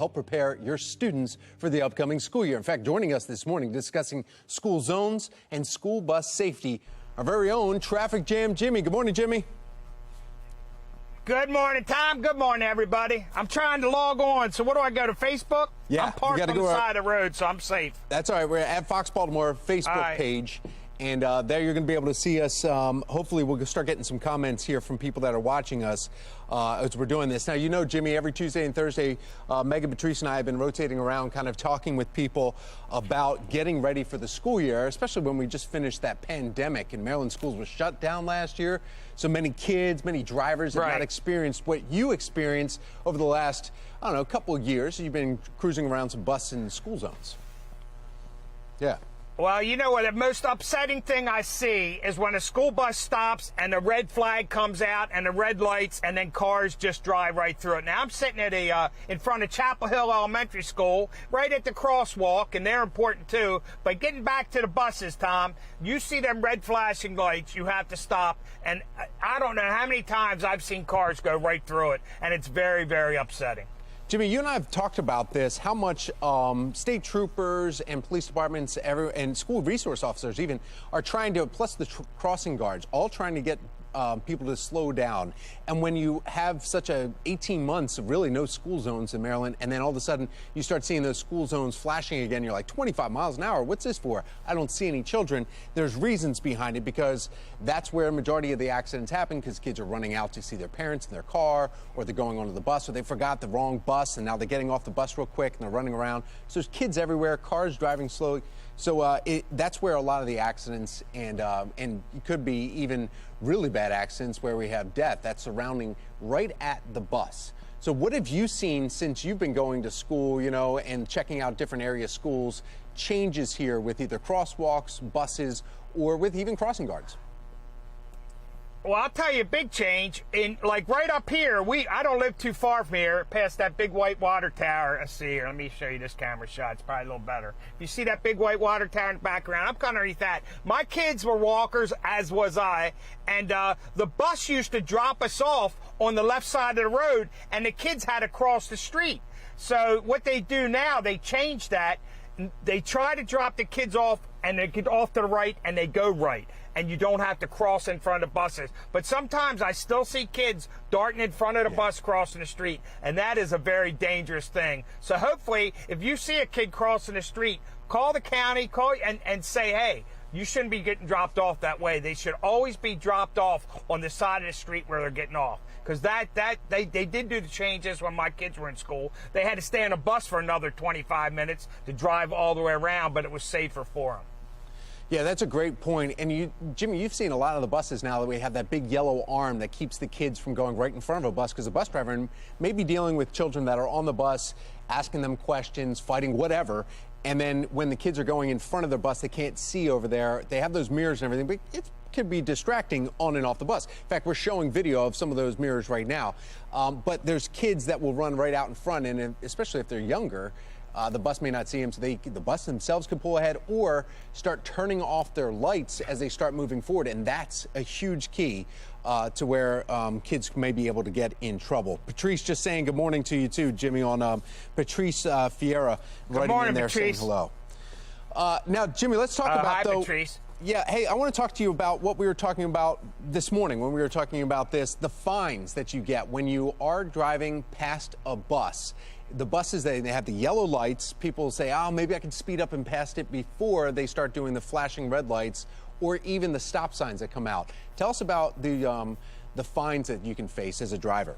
help prepare your students for the upcoming school year. In fact, joining us this morning discussing school zones and school bus safety, our very own Traffic Jam Jimmy. Good morning, Jimmy. Good morning, Tom. Good morning, everybody. I'm trying to log on. So what do I go to Facebook? Yeah, I'm parked on the side of the road, so I'm safe. That's all right. We're at Fox Baltimore Facebook page. And there you're going to be able to see us. Hopefully, we'll start getting some comments here from people that are watching us as we're doing this. Now, you know, Jimmy, every Tuesday and Thursday, Megan, Patrice, and I have been rotating around kind of talking with people about getting ready for the school year, especially when we just finished that pandemic and Maryland schools were shut down last year. So many kids, many drivers have not experienced what you experienced over the last, I don't know, couple of years. You've been cruising around some bus and school zones. Yeah. Well, you know what? The most upsetting thing I see is when a school bus stops and the red flag comes out and the red lights and then cars just drive right through it. Now, I'm sitting at in front of Chapel Hill Elementary School, right at the crosswalk, and they're important too. But getting back to the buses, Tom, you see them red flashing lights, you have to stop. And I don't know how many times I've seen cars go right through it, and it's very, very upsetting. Jimmy, you and I have talked about this, how much state troopers and police departments and school resource officers even are trying to, plus the crossing guards, all trying to get people to slow down. And when you have such 18 months of really no school zones in Maryland, and then all of a sudden you start seeing those school zones flashing again, you're like, 25 miles an hour, what's this for? I don't see any children. There's reasons behind it, because that's where a majority of the accidents happen, because kids are running out to see their parents in their car, or they're going onto the bus, or they forgot the wrong bus, and now they're getting off the bus real quick and they're running around. So there's kids everywhere, cars driving slowly. So that's where a lot of the accidents and it could be even really bad accidents where we have death that's surrounding right at the bus. So what have you seen since you've been going to school, you know, and checking out different area schools, changes here with either crosswalks, buses, or with even crossing guards? Well, I'll tell you a big change. In like right up here, I don't live too far from here, past that big white water tower. Let's see here. Let me show you this camera shot. It's probably a little better. You see that big white water tower in the background? I'm kind of underneath that. My kids were walkers, as was I, and the bus used to drop us off on the left side of the road, and the kids had to cross the street. So what they do now, they change that. They try to drop the kids off, and they get off to the right, and they go right. And you don't have to cross in front of buses. But sometimes I still see kids darting in front of the bus crossing the street, and that is a very dangerous thing. So hopefully, if you see a kid crossing the street, call the county, and say, hey, you shouldn't be getting dropped off that way. They should always be dropped off on the side of the street where they're getting off. Because they did do the changes when my kids were in school. They had to stay on a bus for another 25 minutes to drive all the way around, but it was safer for them. Yeah, that's a great point. And Jimmy, you've seen a lot of the buses now that we have that big yellow arm that keeps the kids from going right in front of a bus, because the bus driver may be dealing with children that are on the bus, asking them questions, fighting, whatever. And then when the kids are going in front of the bus, they can't see over there. They have those mirrors and everything, but it can be distracting on and off the bus. In fact, we're showing video of some of those mirrors right now. But there's kids that will run right out in front, and especially if they're younger, the bus may not see them, so the bus themselves could pull ahead or start turning off their lights as they start moving forward. And that's a huge key to where kids may be able to get in trouble. Patrice just saying good morning to you too, Jimmy, on Patrice Fiera writing in there saying hello. Now, Jimmy, let's talk about, hi, though. Patrice. Yeah, hey, I want to talk to you about what we were talking about this morning when we were talking about this, the fines that you get when you are driving past a bus. The buses, they have the yellow lights. People say, oh, maybe I can speed up and past it before they start doing the flashing red lights, or even the stop signs that come out. Tell us about the fines that you can face as a driver.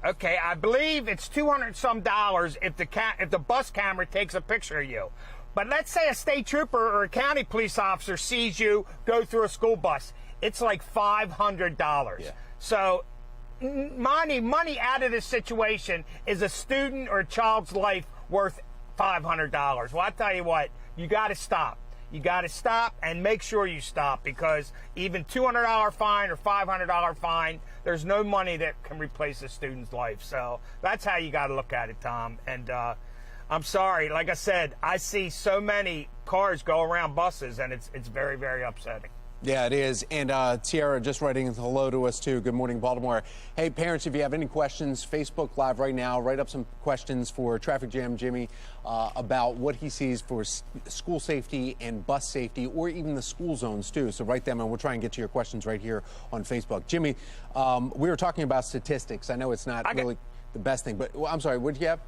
Okay, I believe it's $200-some if the bus camera takes a picture of you. But let's say a state trooper or a county police officer sees you go through a school bus. It's like $500. Yeah. So money out of this situation is a student or a child's life worth $500. Well, I tell you what, you got to stop. You got to stop and make sure you stop, because even $200 fine or $500 fine, there's no money that can replace a student's life. So that's how you got to look at it, Tom. And I'm sorry, like I said, I see so many cars go around buses, and it's very, very upsetting. Yeah, it is. And Tiara just writing hello to us, too. Good morning, Baltimore. Hey, parents, if you have any questions, Facebook Live right now. Write up some questions for Traffic Jam Jimmy about what he sees for school safety and bus safety, or even the school zones, too. So write them, and we'll try and get to your questions right here on Facebook. Jimmy, we were talking about statistics. I know it's not really the best thing, but I'm sorry, what did you have?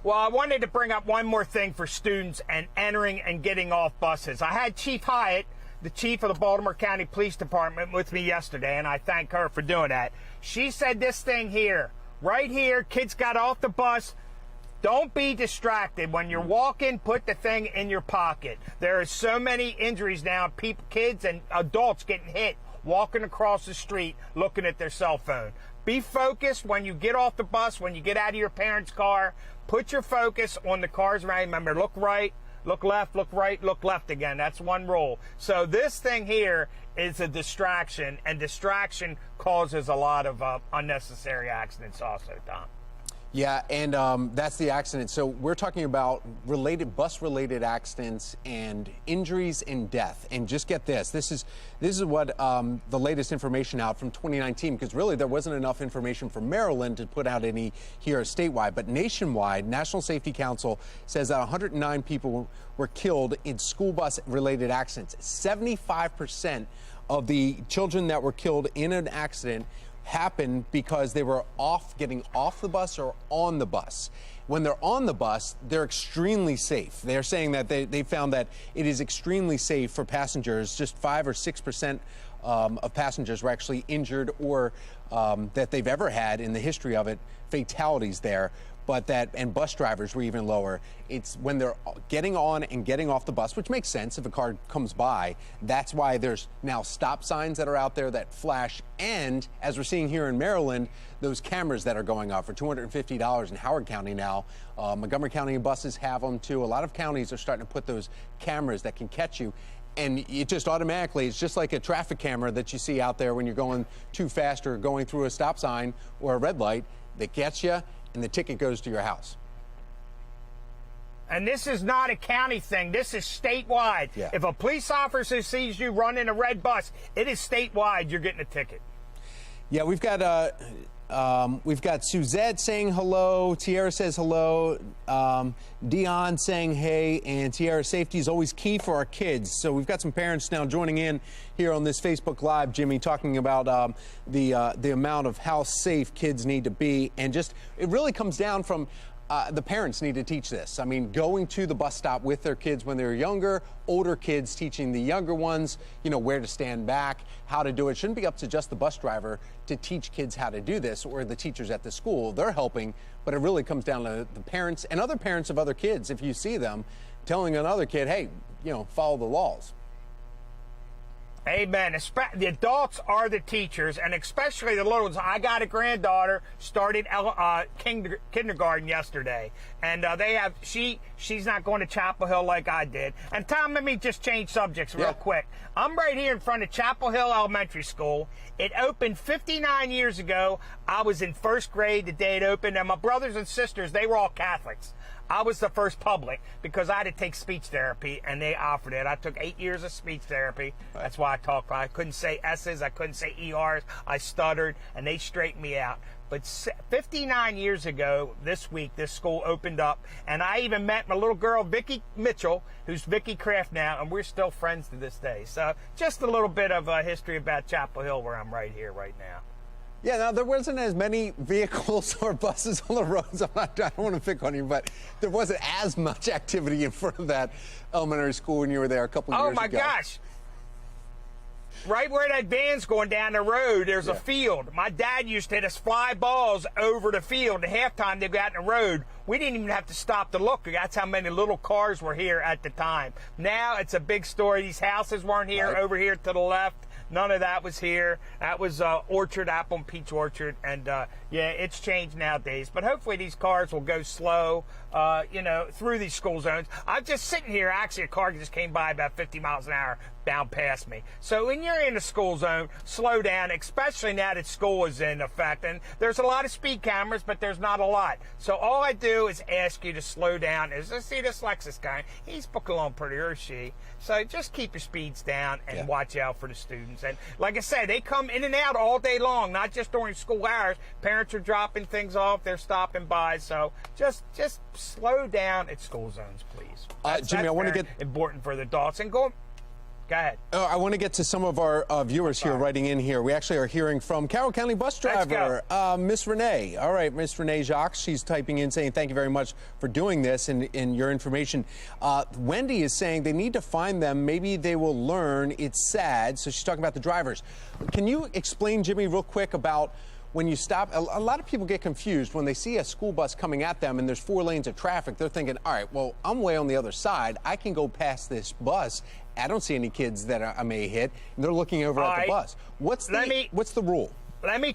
Well, I wanted to bring up one more thing for students and entering and getting off buses. I had Chief Hyatt, the chief of the Baltimore County Police Department, with me yesterday, and I thank her for doing that. She said this thing here, right here, kids got off the bus. Don't be distracted. When you're walking, put the thing in your pocket. There are so many injuries now, kids and adults getting hit walking across the street looking at their cell phone. Be focused when you get off the bus, when you get out of your parents' car. Put your focus on the cars around. Remember, look right, look left, look right, look left again. That's one rule. So this thing here is a distraction, and distraction causes a lot of unnecessary accidents also, Tom. Yeah, and that's the accident. So we're talking about bus-related accidents and injuries and death. And just get this. This is what the latest information out from 2019, because really there wasn't enough information from Maryland to put out any here statewide. But nationwide, National Safety Council says that 109 people were killed in school bus-related accidents. 75% of the children that were killed in an accident happened because they were getting off the bus or on the bus. When they're on the bus, they're extremely safe. They're saying that they found that it is extremely safe for passengers. Just 5 or 6% of passengers were actually injured, or that they've ever had in the history of it, fatalities there. And bus drivers were even lower. It's when they're getting on and getting off the bus, which makes sense if a car comes by. That's why there's now stop signs that are out there that flash. And as we're seeing here in Maryland, those cameras that are going up for $250 in Howard County now. Montgomery County buses have them too. A lot of counties are starting to put those cameras that can catch you. And it just automatically, it's just like a traffic camera that you see out there when you're going too fast or going through a stop sign or a red light that gets you, and the ticket goes to your house. And this is not a county thing. This is statewide. Yeah. If a police officer sees you running a red bus, it is statewide. You're getting a ticket. Yeah, we've got Suzette saying hello. Tiara says hello. Dion saying hey. And Tiara, safety is always key for our kids. So we've got some parents now joining in here on this Facebook Live, Jimmy, talking about the amount of how safe kids need to be. And just, it really comes down from the parents need to teach this. I mean, going to the bus stop with their kids when they're younger, older kids teaching the younger ones, where to stand back, how to do it. It shouldn't be up to just the bus driver to teach kids how to do this, or the teachers at the school. They're helping, but it really comes down to the parents and other parents of other kids. If you see them telling another kid, hey, follow the laws. Amen. The adults are the teachers, and especially the little ones. I got a granddaughter, started kindergarten yesterday, and she's not going to Chapel Hill like I did. And Tom, let me just change subjects real quick. I'm right here in front of Chapel Hill Elementary School. It opened 59 years ago. I was in first grade the day it opened, and my brothers and sisters, they were all Catholics. I was the first public because I had to take speech therapy, and they offered it. I took 8 years of speech therapy. That's why I couldn't say S's, I couldn't say ERs. I stuttered, and they straightened me out. But 59 years ago this week, this school opened up, and I even met my little girl, Vicki Mitchell, who's Vicki Kraft now, and we're still friends to this day. So just a little bit of history about Chapel Hill, where I'm right here, right now. Yeah, now there wasn't as many vehicles or buses on the roads. I don't want to pick on you, but there wasn't as much activity in front of that elementary school when you were there a couple years ago. Oh, my gosh. Right where that van's going down the road, there's a field. My dad used to hit us fly balls over the field. At halftime, they go out in the road. We didn't even have to stop to look. That's how many little cars were here at the time. Now it's a big story. These houses weren't here. Right. Over here to the left, none of that was here. That was Orchard, Apple and Peach Orchard. And Yeah, it's changed nowadays, but hopefully these cars will go slow, through these school zones. I'm just sitting here. Actually, a car just came by about 50 miles an hour, bound past me. So when you're in the school zone, slow down, especially now that school is in effect. And there's a lot of speed cameras, but there's not a lot. So all I do is ask you to slow down. See this Lexus guy? He's along pretty, or she. So just keep your speeds down and watch out for the students. And like I said, they come in and out all day long, not just during school hours. Parents are dropping things off. They're stopping by. So just slow down at school zones, please. Jimmy, I want to get important for the adults. And go ahead. I want to get to some of our viewers here writing in here. We actually are hearing from Carroll County bus driver, Miss Renee. All right, Miss Renee Jacques. She's typing in saying, thank you very much for doing this and your information. Wendy is saying they need to find them. Maybe they will learn. It's sad. So she's talking about the drivers. Can you explain, Jimmy, real quick about when you stop? A lot of people get confused when they see a school bus coming at them and there's 4 lanes of traffic. They're thinking, all right, well, I'm way on the other side. I can go past this bus. I don't see any kids that I may hit. And they're looking over at the bus. What's the rule? Let me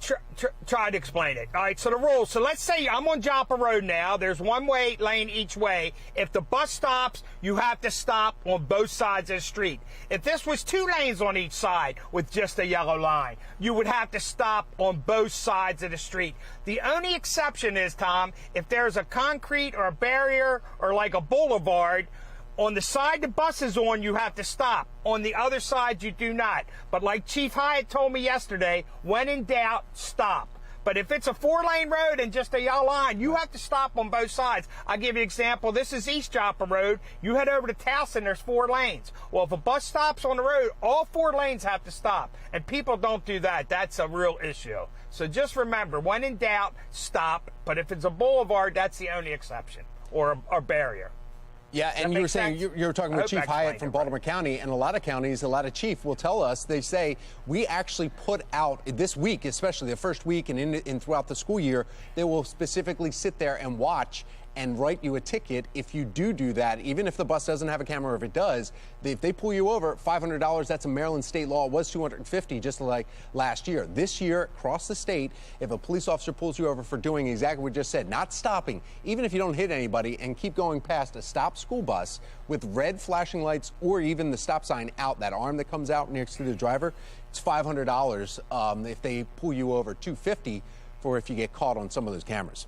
try to explain it. All right, so the rules. So let's say I'm on Joppa Road now. There's 1 lane each way. If the bus stops, you have to stop on both sides of the street. If this was 2 lanes on each side with just a yellow line, you would have to stop on both sides of the street. The only exception is, Tom, if there's a concrete or a barrier or like a boulevard, on the side the bus is on, you have to stop. On the other side, you do not. But like Chief Hyatt told me yesterday, when in doubt, stop. But if it's a 4-lane road and just a yellow line, you have to stop on both sides. I'll give you an example. This is East Joppa Road. You head over to Towson, there's 4 lanes. Well, if a bus stops on the road, all 4 lanes have to stop. And people don't do that. That's a real issue. So just remember, when in doubt, stop. But if it's a boulevard, that's the only exception, or a barrier. Yeah, and you were saying, you were talking with Chief Hyatt from Baltimore County, and a lot of counties, a lot of chief will tell us, they say, we actually put out this week, especially the first week and in throughout the school year, they will specifically sit there and watch and write you a ticket if you do that, even if the bus doesn't have a camera, or if it does. If they pull you over, $500, that's a Maryland state law. It was $250 just like last year. This year, across the state, if a police officer pulls you over for doing exactly what we just said, not stopping, even if you don't hit anybody, and keep going past a stopped school bus with red flashing lights or even the stop sign out, that arm that comes out next to the driver, it's $500. If they pull you over, $250 for if you get caught on some of those cameras.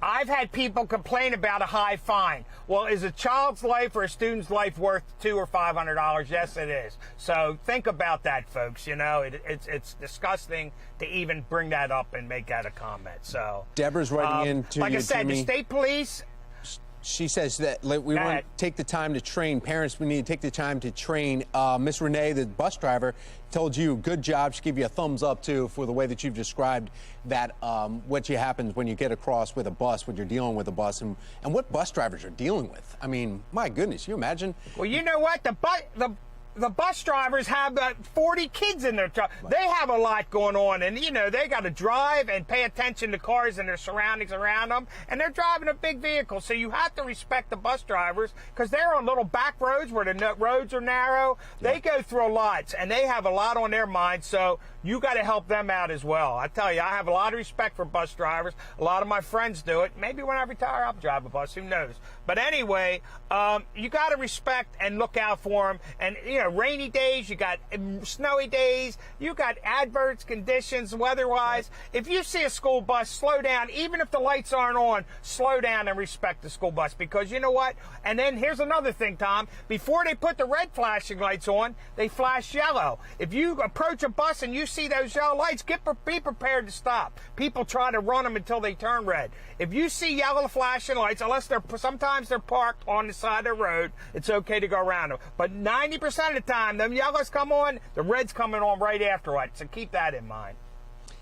I've had people complain about a high fine. Well, is a child's life or a student's life worth $200 or $500? Yes, it is. So think about that, folks. You know, it's disgusting to even bring that up and make that a comment. So Deborah's writing in to like you, I said, Jimmy. the state police. She says that we want to take the time to train parents. We need to take the time to train. Miss Renee, the bus driver, told you, good job. She gave you a thumbs up, too, for the way that you've described that what happens when you get across with a bus, when you're dealing with a bus, and what bus drivers are dealing with. I mean, my goodness, you imagine? Well, you know what? The bus drivers have 40 kids in their truck. Right. They have a lot going on, and, you know, they got to drive and pay attention to cars and their surroundings around them, and they're driving a big vehicle. So you have to respect the bus drivers because they're on little back roads where the roads are narrow. Yeah. They go through a lot, and they have a lot on their mind, so you got to help them out as well. I tell you, I have a lot of respect for bus drivers. A lot of my friends do it. Maybe when I retire, I'll drive a bus. Who knows? But anyway, you got to respect and look out for them. And, you know, rainy days, you got snowy days, you got adverse conditions weather-wise. If you see a school bus, slow down. Even if the lights aren't on, slow down and respect the school bus. Because you know what? And then here's another thing, Tom. Before they put the red flashing lights on, they flash yellow. If you approach a bus and you see those yellow lights, be prepared to stop. People try to run them until they turn red. If you see yellow flashing lights, unless sometimes they're parked on the side of the road, it's okay to go around them. But 90% of the time, them yellows come on, the red's coming on right after it. So keep that in mind.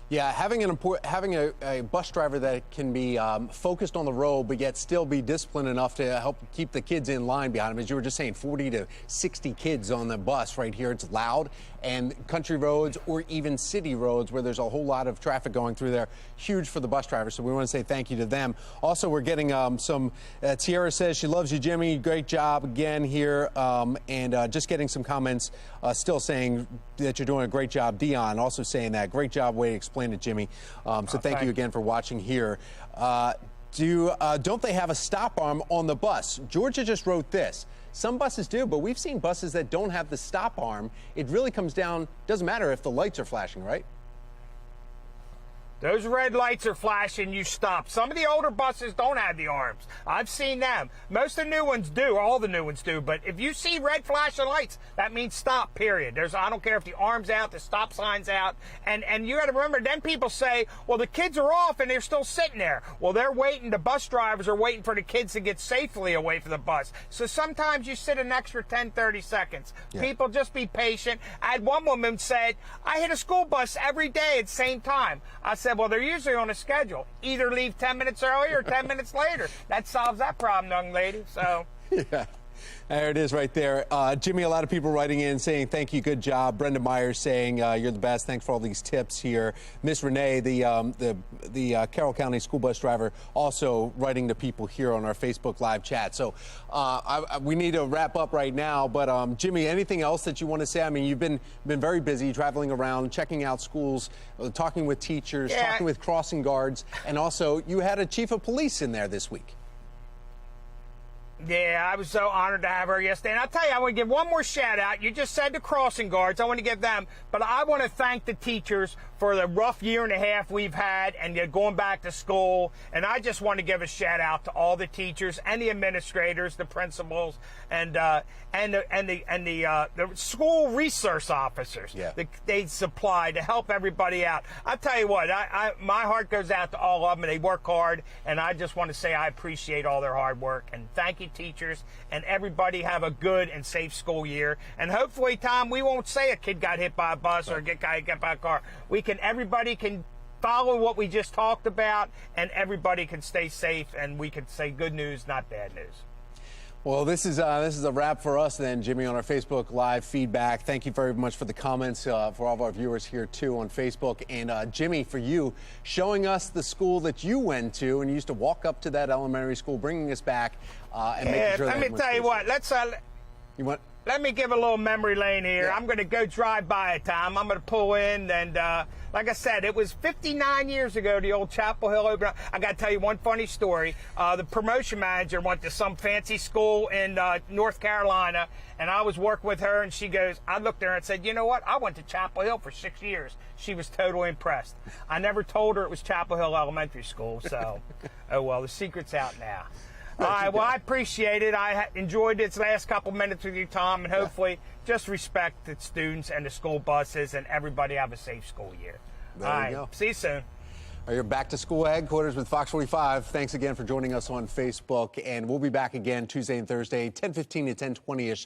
Yeah, having a bus driver that can be focused on the road, but yet still be disciplined enough to help keep the kids in line behind him. As you were just saying, 40 to 60 kids on the bus right here. It's loud. And country roads or even city roads where there's a whole lot of traffic going through there, huge for the bus driver. So we want to say thank you to them. Also, we're getting Tiara says she loves you, Jimmy. Great job again here. Just getting some comments still saying that you're doing a great job. Dion also saying that. Great job, way to explain explain it, Jimmy. So thank you again for watching here. Don't they have a stop arm on the bus? Georgia just wrote this. Some buses do, but we've seen buses that don't have the stop arm. It really comes down, doesn't matter if the lights are flashing, right? Those red lights are flashing, you stop. Some of the older buses don't have the arms. I've seen them. Most of the new ones do, all the new ones do, but if you see red flashing lights, that means stop, period. I don't care if the arm's out, the stop sign's out, and you gotta remember, then people say, well, the kids are off and they're still sitting there. Well, they're waiting, the bus drivers are waiting for the kids to get safely away from the bus. So sometimes you sit an extra 10, 30 seconds. Yeah. People, just be patient. I had one woman said, I hit a school bus every day at the same time. I said, well, they're usually on a schedule. Either leave 10 minutes early or 10 minutes later. That solves that problem, young lady. So, yeah. There it is right there. Jimmy, a lot of people writing in saying thank you, good job. Brenda Myers saying you're the best. Thanks for all these tips here. Miss Renee, the Carroll County school bus driver, also writing to people here on our Facebook live chat. So we need to wrap up right now. But Jimmy, anything else that you want to say? I mean, you've been very busy traveling around, checking out schools, talking with teachers, talking with crossing guards, and also you had a chief of police in there this week. Yeah, I was so honored to have her yesterday. And I'll tell you, I want to give one more shout out. You just said the crossing guards. I want to give them. But I want to thank the teachers for the rough year and a half we've had and going back to school. And I just want to give a shout out to all the teachers and the administrators, the principals, and the school resource officers that they supply to help everybody out. I'll tell you what, my heart goes out to all of them, and they work hard. And I just want to say I appreciate all their hard work. And thank you, teachers, and everybody have a good and safe school year. And hopefully, Tom, we won't say a kid got hit by a bus or a kid got hit by a car. Everybody can follow what we just talked about, and everybody can stay safe, and we can say good news, not bad news. Well, this is a wrap for us then, Jimmy, on our Facebook Live feedback. Thank you very much for the comments for all of our viewers here, too, on Facebook. And, Jimmy, for you, showing us the school that you went to and you used to walk up to that elementary school, bringing us back and making sure that let me tell you what. Let me give a little memory lane here. Yeah. I'm going to go drive by it, Tom. I'm going to pull in, and like I said, it was 59 years ago the old Chapel Hill opened up. I got to tell you one funny story. The promotion manager went to some fancy school in North Carolina, and I was working with her, and she goes, I looked at her and said, you know what? I went to Chapel Hill for 6 years. She was totally impressed. I never told her it was Chapel Hill Elementary School, so, oh well, the secret's out now. All right, well, I appreciate it. I enjoyed this last couple minutes with you, Tom, and hopefully just respect the students and the school buses, and everybody have a safe school year. There you go. See you soon. You're back to school headquarters with Fox 45. Thanks again for joining us on Facebook, and we'll be back again Tuesday and Thursday, 10:15 to 10:20-ish,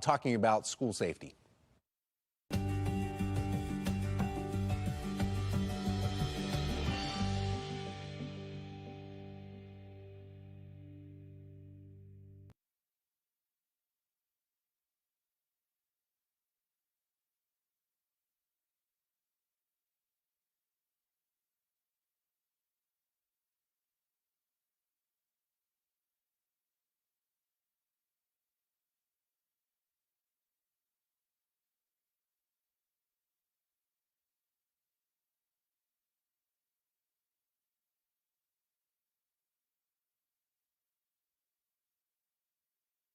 talking about school safety.